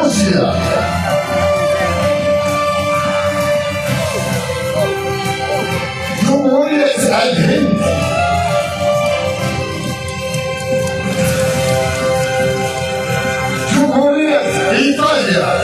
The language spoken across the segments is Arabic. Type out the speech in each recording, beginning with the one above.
روسيا. جمهورية الهند. جمهورية إيطاليا.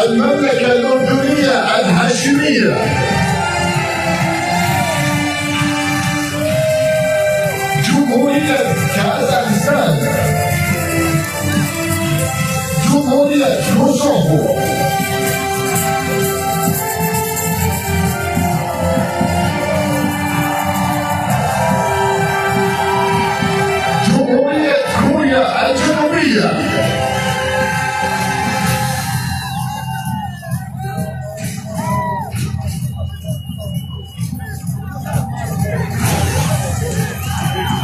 المملكة الأردنية الهاشمية. جمهورية كازاخستان. جمهورية كوسوفو. جمهورية كوريا الجنوبية.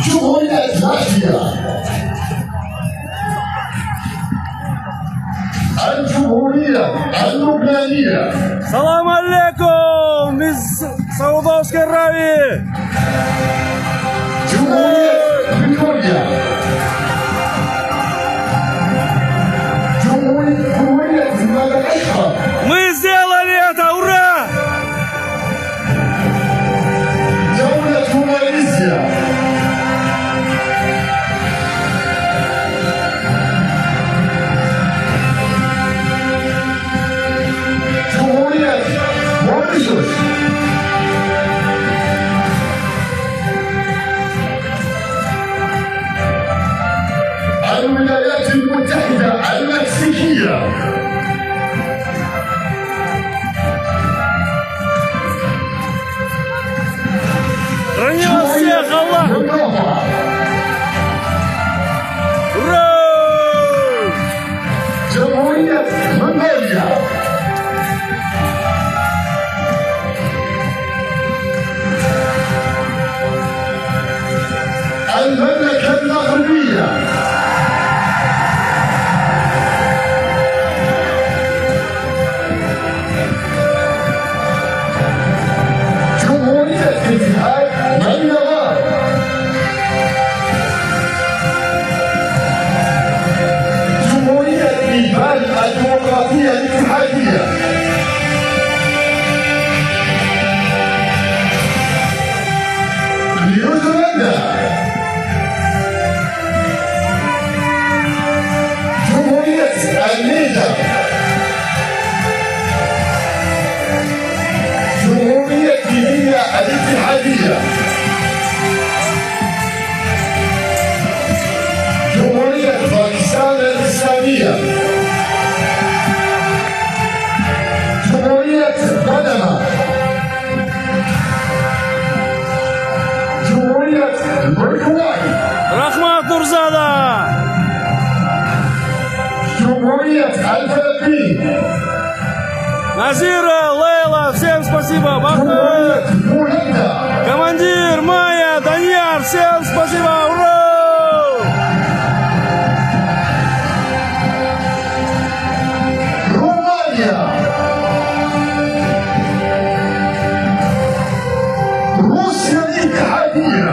جمهورية لاتفيا. الجمهورية اللبنانية. السلام عليكم من سعودية الراوية. جمهورية فيكتوريا. جمهورية مدغشقر. Мы сделали это! Ура! دولة ماليزيا. جمهورية موريشيوس. الولايات المتحدة المكسيكية. Храни вас всех, Аллах! Ура! جمهورية منغوليا. المملكة المغربية. جمهورية اتحاد مانيلا. جمهورية نيبال الديمقراطية الاتحادية. نيوزيلندا. جمهورية النيجر. جمهورية ليبيا الاتحادية. جمهورية باكستان الإسلامية. جمهورية بنما. جمهورية الكويت. Рахмат Нурзада! جمهورية الفلبين. Назира, Лейла, всем спасибо! Бахтар! جمهورية هولندا. Командир, Майя, Даньяр, всем спасибо! Ура! رومانيا. روسيا الاتحادية.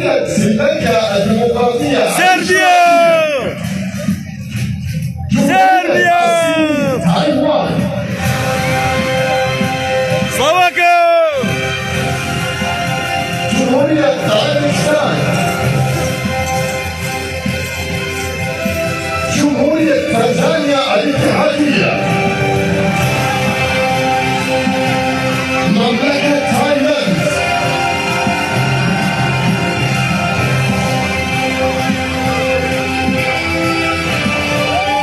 جمهورية سريلانكا الديمقراطية سيربيا سيربيا تايوان سلوفاكيا جمهورية طاجكستان جمهورية تنزانيا الاتحادية مملكة تايلاند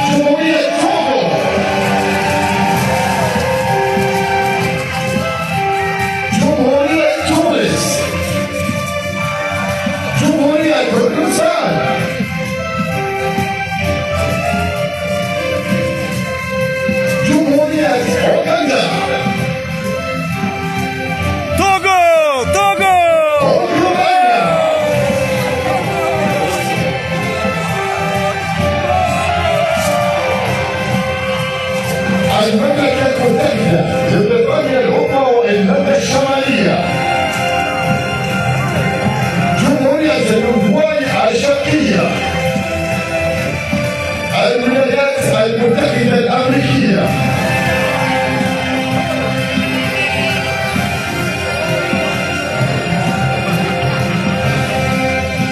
جمهورية توغو جمهورية تونس جمهورية تركستان جمهورية أوغندا توغو توغو أوكرانيا المملكة المتحدة لبريطانيا العظمى وإيرلندا الشمالية جمهورية الأوروغواي الشرقية الولايات المتحدة الأمريكية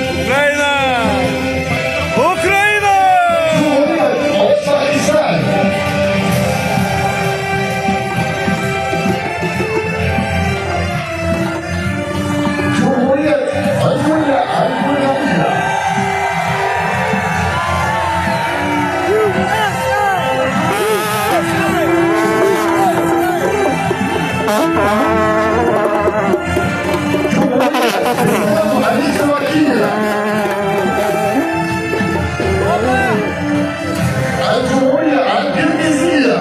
اوكرانيا اوكرانيا جمهورية أوزبكستان جمهورية ألمانيا الجنوبية الجمهورية الكرغيزية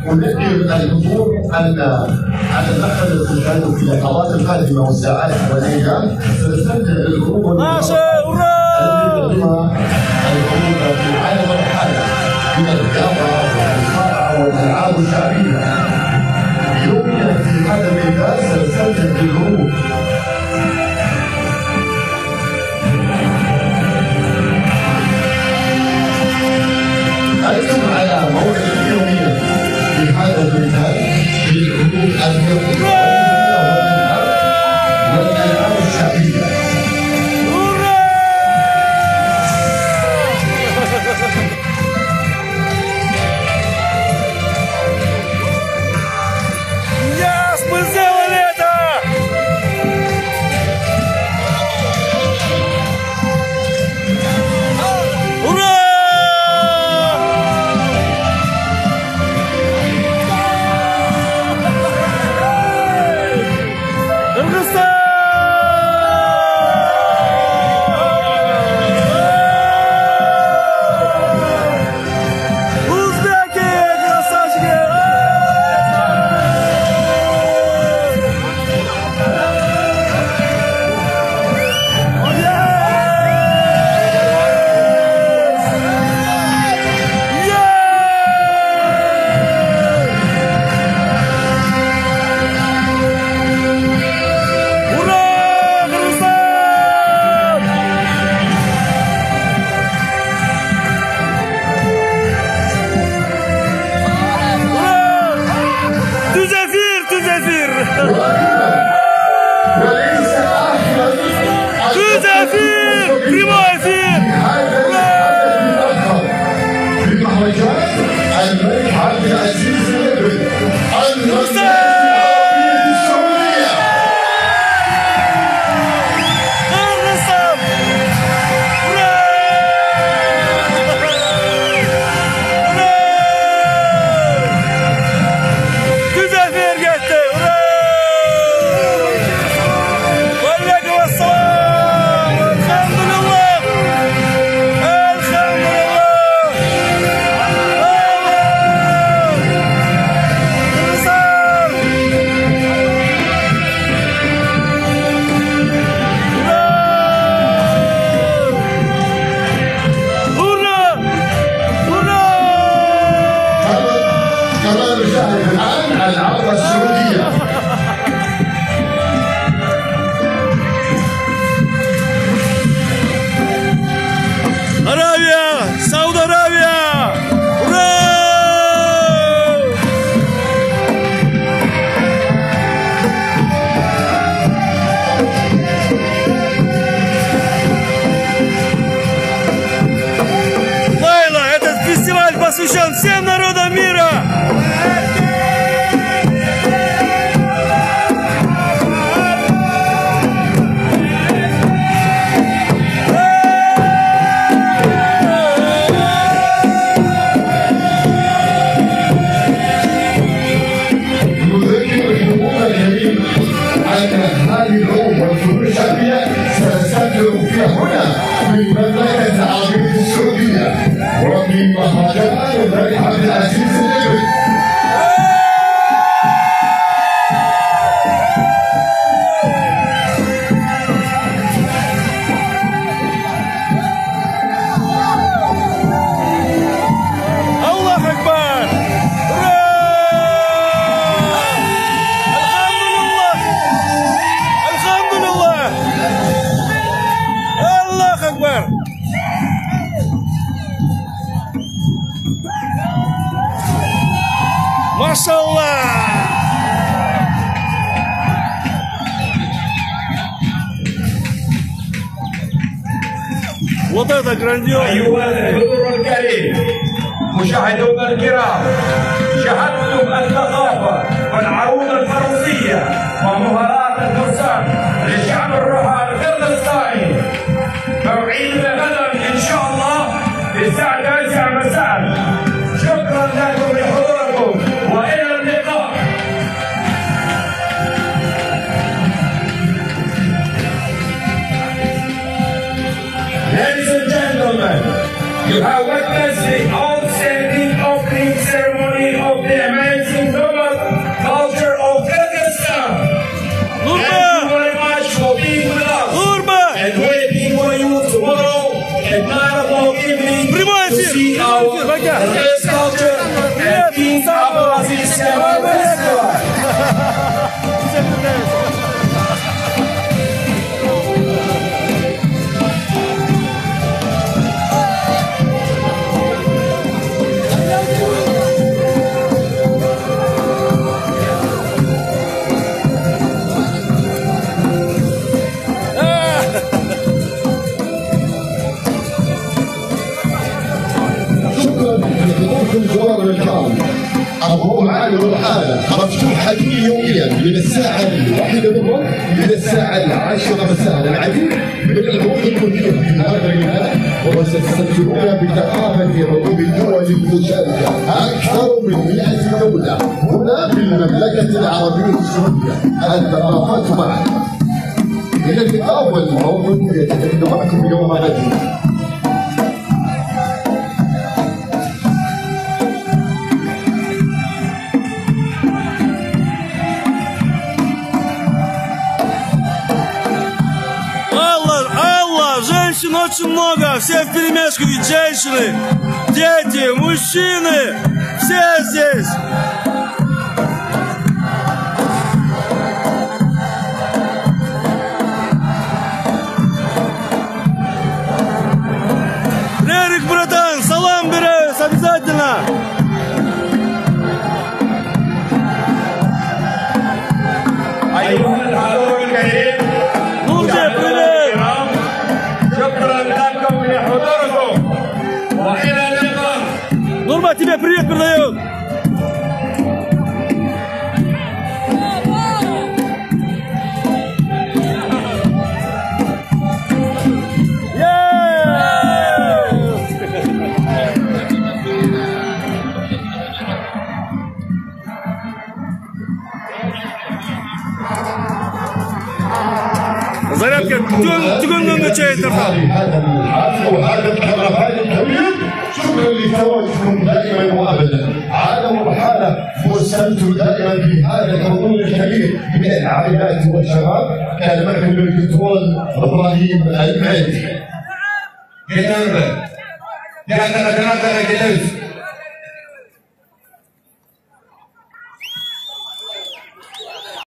ونذكر الحضور ان على المحفل القادم في اللحظات القادمه والساعات والايام سنستمتع بالخروج ماشي هورا الخروج في العالم الحالي من الرياضه والمصارعه والالعاب الشعبيه. يوميا في هذا الميدان سنستمتع بالخروج أنتم على موعد يوميا في هذا الميدان للحقوق الحقوقية والألعاب الشعبية. عبد العزيز الابن المملكة العربية السعودية. كمان نشاهد الآن العرض السعودية. أرابيا، سعودي أرابيا. Лейла, этот фестиваль посвящен всем народам мира. هذه العلوم والفنون الشعبية ستستمر فيها هنا في المملكة العربية السعودية وفي مهرجان الملك عبد العزيز الابن. الله أكبر. ما شاء الله. Вот это грандиозно. أيها الحضور الكريم مشاهدونا الكرام، شاهدتم الثقافة والعروض الفروسية ومهارات الفرسان للشعب الرهان القرنسطاني. موعدنا غدا إن شاء الله الساعة 9 مساء. شكرا لكم لحضوركم وإلى اللقاء. Ladies and gentlemen, you have witnessed the outstanding opening ceremony of the amazing global culture of Kyrgyzstan. Thank you very much for being with us and waiting for you tomorrow at 9 o'clock evening to see our Kyrgyz culture at King Abdulaziz Camel Festival. الزوار الكرام، أبو معالي والحالة مفتوحة يوميا من الساعة 1 بالظهر إلى الساعة 10 مساء. العديد من العروض الموجودة في هذا المكان وستستمتعون بثقافة عروض الدول المشاركة أكثر من 100 دولة هنا في المملكة العربية السعودية. الثقافات معا. إلى اللقاء والموعود يتجدد معكم يوم غد. Женщин очень много, все вперемешку, и женщины, дети, мужчины, все здесь. Рерик, братан, салам берешь, обязательно. Нурджи, привет. شكرا لكم لحضوركم وإلى اللقاء. Нурма, тебе привет передает. зарядка تكون نتشاهد هذا الحفل وهذا الكرفان الكبير. شكرا لتواجدكم دائما وابدا. عالم الحاله فرصتم دائما في هذا الحضور الكبير من العائلات والشباب. كان معكم بالكنترول ابراهيم المهدي. Di antara kita gelus